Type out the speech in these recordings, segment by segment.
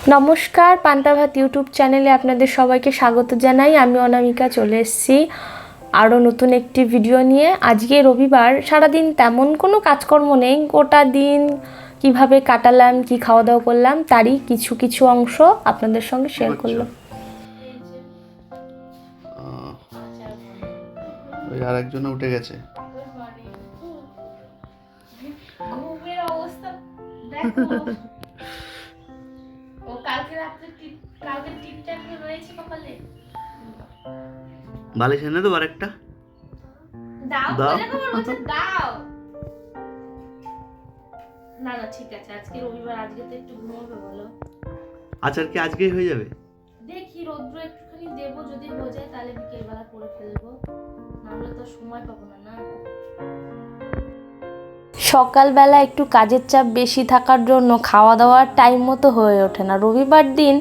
নমস্কার, পান্তা ভাত ইউটিউব চ্যানেলে আপনাদের সবাইকে স্বাগত জানাই। আমি অনামিকা চলে এসেছি আরও নতুন একটি ভিডিও নিয়ে। আজকে রবিবার, সারাদিন তেমন কোনো কাজকর্ম নেই। গোটা দিন কিভাবে কাটালাম, কি খাওয়া দাওয়া করলাম, তারই কিছু কিছু অংশ আপনাদের সঙ্গে শেয়ার করলাম। ওই আরেকজন উঠে গেছে। ঘুমের অবস্থা দেখো। ও কালকে টিপটা রয়েছে কপালে। বালিশ এনে দেবো আরেকটা। দাও দাও। না ঠিক আছে, আজকে রবিবার, আজকে তো একটু ঘুমাবে বলো। আচার কি আজকেই হয়ে যাবে? দেখি রোদ্র একটুখানি দেবো, যদি হয়ে যায় তাহলে বিকেলবেলা করে ফেলবো, নাহলে তো সময় পাবো না। সকালবেলা একটু কাজের চাপ বেশি থাকার জন্য খাওয়া দাওয়ার টাইম মতো হয়ে ওঠে না। রবিবার দিন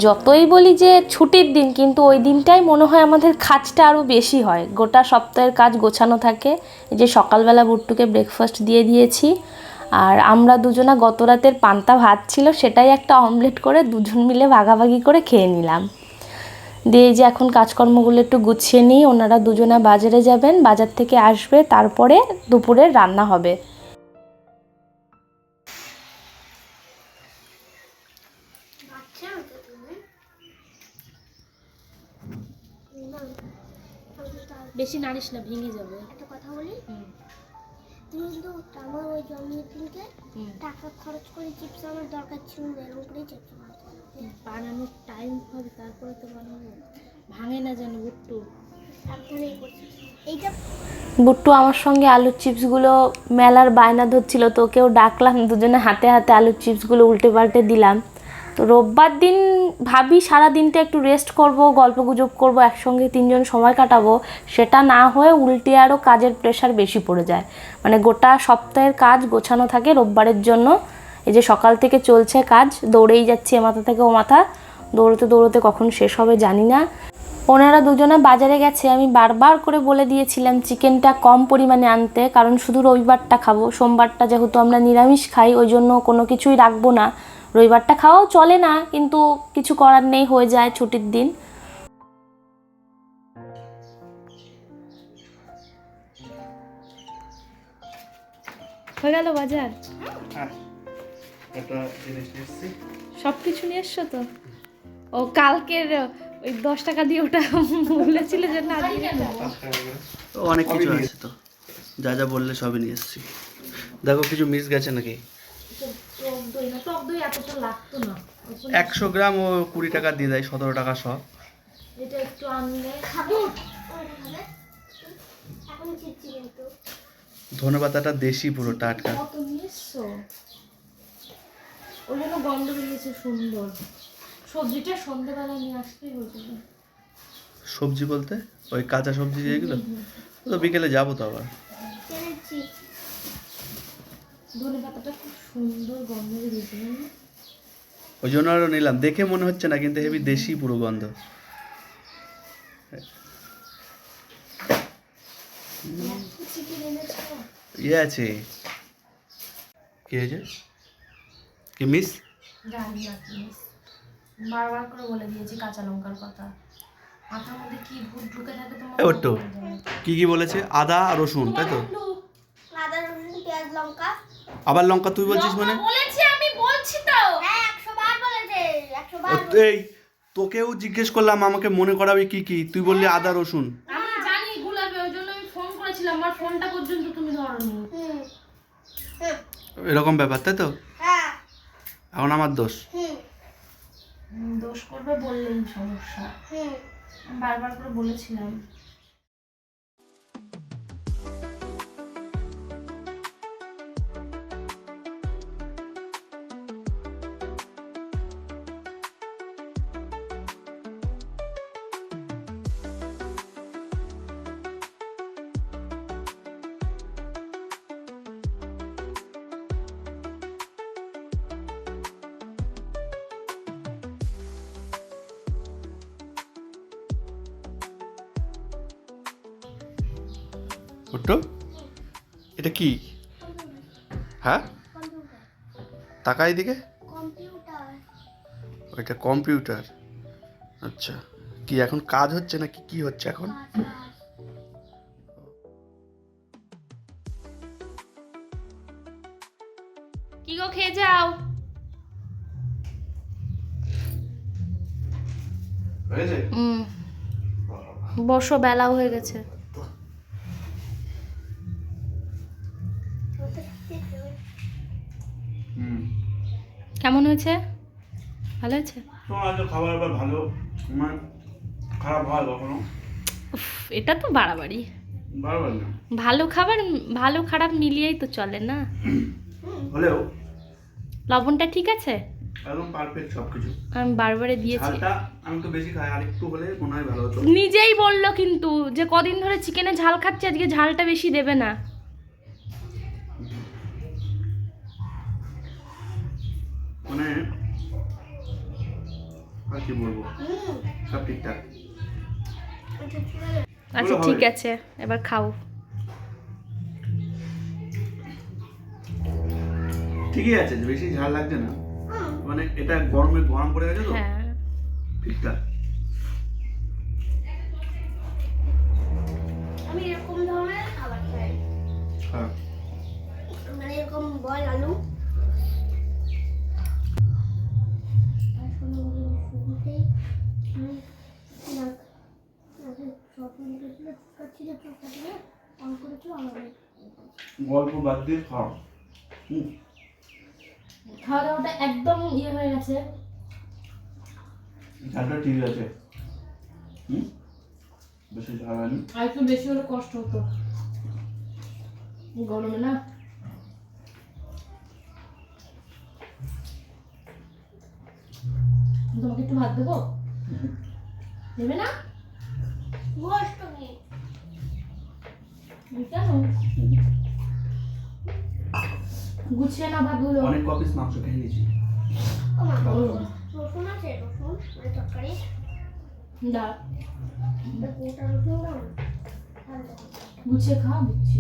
যতই বলি যে ছুটির দিন, কিন্তু ওই দিনটাই মনে হয় আমাদের কাজটা আরও বেশি হয়। গোটা সপ্তাহের কাজ গোছানো থাকে। এই যে সকালবেলা বুট্টুকে ব্রেকফাস্ট দিয়ে দিয়েছি, আর আমরা দুজনা গত রাতের পান্তা ভাত ছিল, সেটাই একটা অমলেট করে দুজন মিলে ভাগাভাগি করে খেয়ে নিলাম। দিয়ে যে এখন কাজকর্মগুলো একটু গুছিয়ে নিই। ওনারা দুজনা বাজারে যাবেন, বাজার থেকে আসবে, তারপরে দুপুরের রান্না হবে। বেশি নাড়িস না, ভেঙে যাবে। একটা কথা বলি, তুমি কিন্তু আমার ওই জন্মদিনকে টাকা খরচ করে চিপস আমার দরকার ছিল না, এরকম করে চিপস বানানোর টাইম হবে, তারপরে তো বানাবো। ভাঙে না যেন বুট্টু। এইটা বুট্টু আমার সঙ্গে আলুর চিপসগুলো মেলার বায়না ধরছিল, তো ওকেও ডাকলাম, দুজনে হাতে হাতে আলুর চিপসগুলো উল্টে পাল্টে দিলাম। তো রোববার দিন ভাবি সারা দিনটা একটু রেস্ট করব, গল্পগুজব করব, একসঙ্গে তিনজন সময় কাটাবো। সেটা না হয়ে উল্টে আরও কাজের প্রেশার বেশি পড়ে যায়। মানে গোটা সপ্তাহের কাজ গোছানো থাকে রোববারের জন্য। এই যে সকাল থেকে চলছে কাজ, দৌড়েই যাচ্ছি এ মাথা থেকে ও মাথা, দৌড়তে দৌড়তে কখন শেষ হবে জানি না। ওনারা দুজনে বাজারে গেছে। আমি বারবার করে বলে দিয়েছিলাম চিকেনটা কম পরিমাণে আনতে, কারণ শুধু রবিবারটা খাবো। সোমবারটা যেহেতু আমরা নিরামিষ খাই, ওই জন্য কোনো কিছুই রাখবো না। রবিবারটা খাওয়াও চলে না, কিন্তু কিছু করার নেই, হয়ে যায় ছুটির দিন। হয়ে গেল বাজার। সব কিছু নিয়ে এসছো তো? ও কালকের ওই 10 টাকা দিয়ে ওটা বলেছিল যে না অনেক কিছু আছে তো, যা যা বললে সবই নিয়ে এসেছি। দেখো কিছু মিস গেছে নাকি? টক দই এতটা লাগতো না। 100 গ্রাম ও 20 টাকা দিয়ে দেয়, 17 টাকা সব। এটা একটু আনলে খাবো এখন চিপস কিন্তু ধনেপাতাটা দেশি, পুরো টাটকা। কত নিয়ে এসছো? ওই জন্য গন্ধ বেরিয়েছে সুন্দর। সবজিটা সন্ধ্যেবেলা নিয়ে আসতেই হয়েছিল। সবজি বলতে ওই কাঁচা সবজি যেগুলো, তো বিকেলে যাবো তো আবার। কিনেছি। ধনেপাতাটা খুব সুন্দর গন্ধ বেরিয়েছে। ওই জন্য আরও নিলাম, দেখে মনে হচ্ছে না কিন্তু হেভি দেশি পুরো গন্ধ। ইয়ে আছে, কি হয়েছে? কি মিস? জানি না কি বারবার করে বলে দিয়েছি কাঁচা লঙ্কার কথা। মাথার মধ্যে কি ভূত ঢুকে থাকে তোমার? ওটো কি কি বলেছে? আদা আর রসুন, তাই তো? আদা রসুন পেঁয়াজ লঙ্কা। আবার লঙ্কা তুই বলছিস মানে? বলেছি, আমি বলছি তো। হ্যাঁ 100 বার বলেছে, 100 বার। এই তোকেও জিজ্ঞেস করলাম, আমাকে মনে করাবি কি কি, তুই বললি আদা রসুন। আমি জানি গুলাবে, ওই জন্য আমি ফোন করেছিলাম, আমার ফোনটা পর্যন্ত তুমি ধরোনি। এরকম ব্যাপার, তাই তো? হ্যাঁ এখন আমার দোষ? দোষ করবে বললেই সমস্যা। আমি বারবার করে বলেছিলাম। ওটো এটা কি? হ্যাঁ টাকা এদিকে। কম্পিউটার। ওইটা কম্পিউটার। আচ্ছা, কি এখন কাজ হচ্ছে নাকি কি হচ্ছে এখন? কি গো, খেয়ে যাও। হয়েছে? বসো, বেলাও হয়ে গেছে। কেমন হয়েছে? ভালো হয়েছে? তোমার তো খাবার আবার ভালো, আমার খারাপ হয় কখনো? উফ, এটা তো বাড়াবাড়ি। বারবার না ভালো খাবার ভালো খারাপ মিলিয়েই তো চলে না? হলেও লবণটা ঠিক আছে? একদম পারফেক্ট সবকিছু। আমি বারবারে দিয়েছি। ঝালটা আমি তো বেশি খাই, আর একটু হলে মনে হয় ভালো হতো। নিজেই বললো কিন্তু যে কদিন ধরে চিকেনে ঝাল খাচ্ছে, আজকে ঝালটা বেশি দেবে না। মানে আর কি বলবো, সব ঠিকঠাক। আচ্ছা ভালো ঠিক হবে। আছে, এবার খাও। ঠিকই আছে, বেশি ঝাল লাগছে না, মানে এটা গরমে গরম পড়ে গেছে তো হ্যাঁ, ঠিকঠাক। আমি এরকম ধরনের খাবার খাই, হ্যাঁ মানে এরকম বল আলু আর শুরুতেই অন করেছিল আমাদের গল্প বাদ দিয়ে খাও। খাওয়া দাওয়াটা একদম ইয়ে হয়ে গেছে। ঝালটা ঠিক আছে, বেশি ঝাল হয়নি। আর একটু বেশি হলে কষ্ট হতো গরমে না। তোমাকে একটু ভাত দেবো? দেবে না? গোষ্ঠ নেই। কেন? গুছিয়ে না ভাতগুলো। অনেক কপিস মাংস খেয়ে নিয়েছি। ও মা, রসুন আছে? রসুন মানে তরকারি দা গোটা রসুন দাও না। গুছিয়ে খা, দিচ্ছি।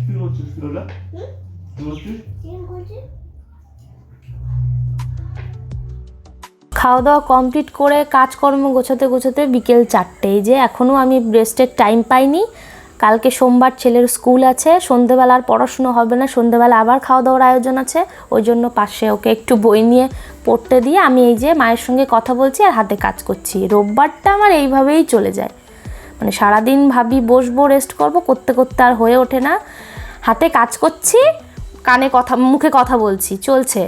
কি করছিস লোলা? কি করছিস? চিকেন করছি। খাওয়া দাওয়া কমপ্লিট করে কাজকর্ম গোছাতে গোছাতে বিকেল 4টে। যে এখনও আমি রেস্টের টাইম পাইনি। কালকে সোমবার ছেলের স্কুল আছে, সন্ধেবেলা আর পড়াশুনো হবে না, সন্ধেবেলা আবার খাওয়া দাওয়ার আয়োজন আছে। ওই জন্য পাশে ওকে একটু বই নিয়ে পড়তে দিয়ে আমি এই যে মায়ের সঙ্গে কথা বলছি আর হাতে কাজ করছি। রোববারটা আমার এইভাবেই চলে যায়, মানে সারাদিন ভাবি বসবো রেস্ট করব, করতে করতে আর হয়ে ওঠে না। হাতে কাজ করছি, কানে কথা, মুখে কথা বলছি, চলছে।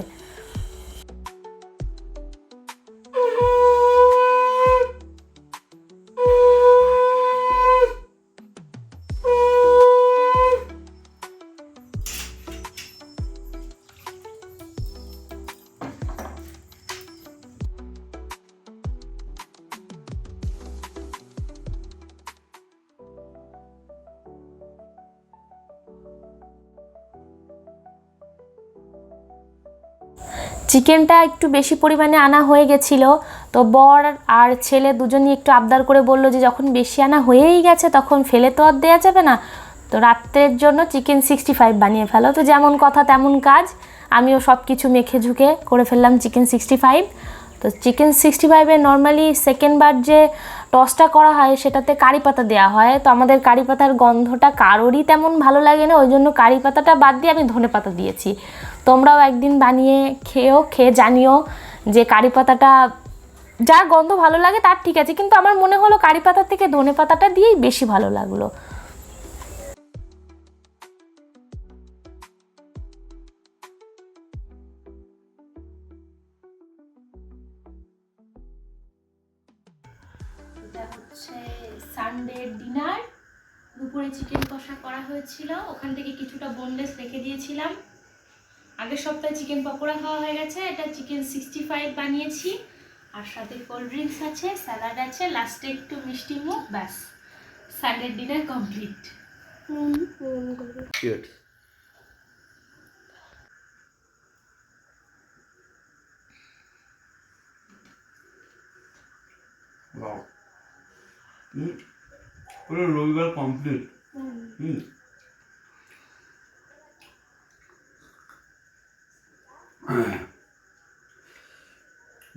চিকেনটা একটু বেশি পরিমাণে আনা হয়ে গেছিলো, তো বর আর ছেলে দুজনই একটু আবদার করে বললো যে যখন বেশি আনা হয়েই গেছে তখন ফেলে তো আর দেওয়া যাবে না, তো রাত্রের জন্য চিকেন 65 বানিয়ে ফেলো। তো যেমন কথা তেমন কাজ, আমিও সব কিছু মেখে ঝুঁকে করে ফেললাম চিকেন 65। তো চিকেন 65-এ নর্মালি সেকেন্ডবার যে টসটা করা হয় সেটাতে কারি পাতা দেওয়া হয়, তো আমাদের কারি পাতার গন্ধটা কারোরই তেমন ভালো লাগে না, ওই জন্য কারি পাতাটা বাদ দিয়ে আমি ধনে পাতা দিয়েছি। তোমরাও একদিন বানিয়ে খেয়ে জানিও যে কারি পাতাটা, যার গন্ধ ভালো লাগে তার ঠিক আছে, কিন্তু আমার মনে হলো কারি পাতার থেকে ধনে পাতাটা দিয়েই বেশি ভালো লাগলো। এটা হচ্ছে সানডে ডিনার। দুপুরে চিকেন কষা করা হয়েছিল, ওখান থেকে কিছুটা বোনলেস রেখে দিয়েছিলাম। আগের সপ্তাহে চিকেন পকোড়া খাওয়া হয়ে গেছে, এটা চিকেন 65 বানিয়েছি, আর সাথে কোল্ড ড্রিঙ্কস আছে, স্যালাড আছে, লাস্টে একটু মিষ্টি মুখ, ব্যাস Sunday dinner complete. Good. Wow. পুরো রবিবার কমপ্লিট।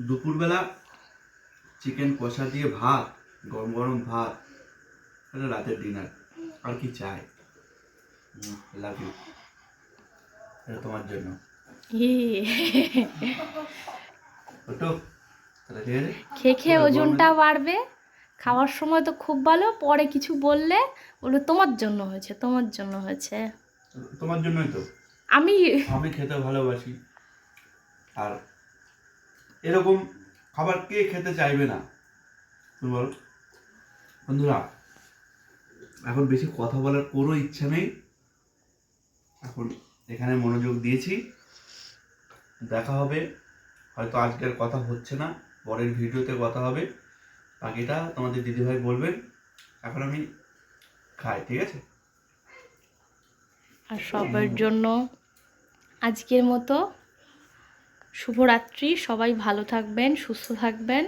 দুপুরবেলা চিকেন কষা দিয়ে ভাত, গরম গরম ভাত, এটা রাতের ডিনার। আর কি চাই? Love you. এটা তোমার জন্য। ওটো তাহলে ঠিক আছে। খেয়ে খেয়ে ওজনটা বাড়বে, খাওয়ার সময় তো খুব ভালো, পরে কিছু বললে বলবে তোমার জন্য হয়েছে, তোমার জন্য হয়েছে। তোমার জন্যই তো। আমি আমি খেতে ভালোবাসি, আর এরকম খাবার কে খেতে চাইবে না তুমি বলো? বন্ধুরা, এখন বেশি কথা বলার কোনো ইচ্ছা নেই, এখন এখানে মনোযোগ দিয়েছি। দেখা হবে, হয়তো আজকের কথা হচ্ছে না, পরের ভিডিওতে কথা হবে, বাকিটা তোমাদের দিদিভাই বলবেন। এখন আমি খাই, ঠিক আছে? আর সবার জন্য আজকের মতো শুভরাত্রি। সবাই ভালো থাকবেন, সুস্থ থাকবেন।